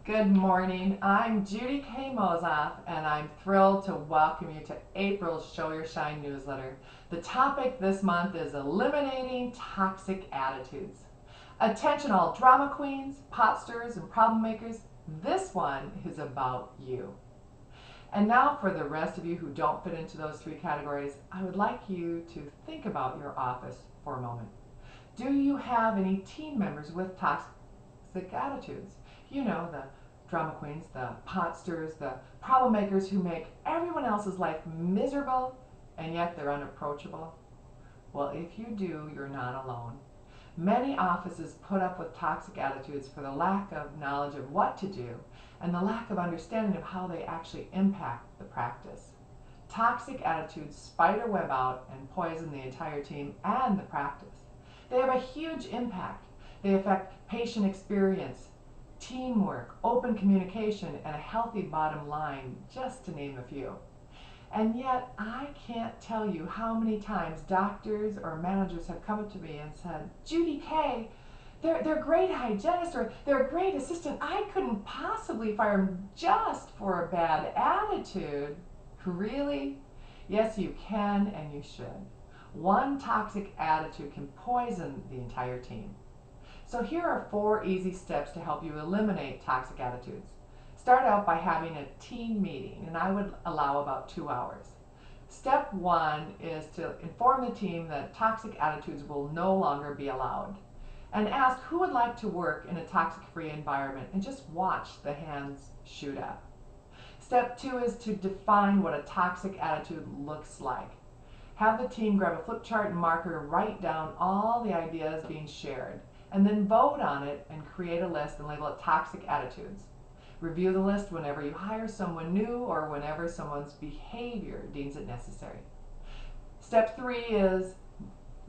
Good morning. I'm Judy K. Mozoff, and I'm thrilled to welcome you to April's Show Your Shine newsletter. The topic this month is eliminating toxic attitudes. Attention all drama queens, potsters, and problem makers. This one is about you. And now for the rest of you who don't fit into those three categories, I would like you to think about your office for a moment. Do you have any team members with toxic attitudes? You know, the drama queens, the potsters, the problem makers who make everyone else's life miserable and yet they're unapproachable. Well, if you do, you're not alone. Many offices put up with toxic attitudes for the lack of knowledge of what to do and the lack of understanding of how they actually impact the practice. Toxic attitudes spiderweb out and poison the entire team and the practice. They have a huge impact. They affect patient experience, teamwork, open communication, and a healthy bottom line, just to name a few. And yet, I can't tell you how many times doctors or managers have come up to me and said, Judy K., they're great hygienists, or they're a great assistant. I couldn't possibly fire them just for a bad attitude. Really? Yes, you can and you should. One toxic attitude can poison the entire team. So here are 4 easy steps to help you eliminate toxic attitudes. Start out by having a team meeting, and I would allow about 2 hours. Step 1 is to inform the team that toxic attitudes will no longer be allowed. And ask who would like to work in a toxic-free environment and just watch the hands shoot up. Step 2 is to define what a toxic attitude looks like. Have the team grab a flip chart and marker, write down all the ideas being shared, and then vote on it and create a list and label it toxic attitudes. Review the list whenever you hire someone new or whenever someone's behavior deems it necessary. Step 3 is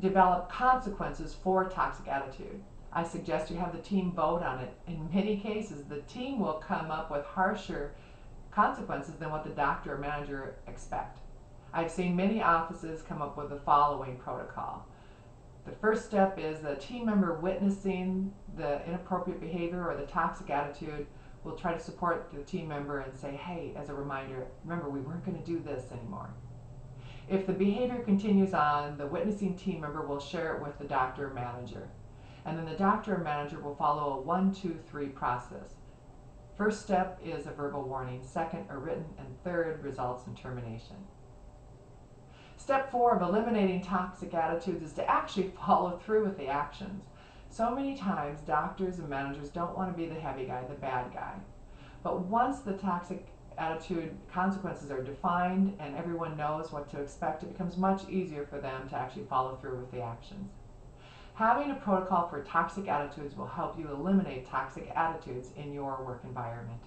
develop consequences for toxic attitude. I suggest you have the team vote on it. In many cases, the team will come up with harsher consequences than what the doctor or manager expect. I've seen many offices come up with the following protocol. The first step is the team member witnessing the inappropriate behavior or the toxic attitude will try to support the team member and say, hey, as a reminder, remember we weren't going to do this anymore. If the behavior continues on, the witnessing team member will share it with the doctor or manager. And then the doctor or manager will follow a 1, 2, 3 process. First step is a verbal warning, second a written, and third results in termination. Step 4 of eliminating toxic attitudes is to actually follow through with the actions. So many times doctors and managers don't want to be the heavy guy, the bad guy. But once the toxic attitude consequences are defined and everyone knows what to expect, it becomes much easier for them to actually follow through with the actions. Having a protocol for toxic attitudes will help you eliminate toxic attitudes in your work environment.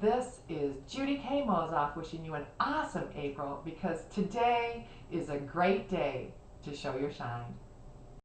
This is Judy K. Mozoff wishing you an awesome April, because today is a great day to show your shine.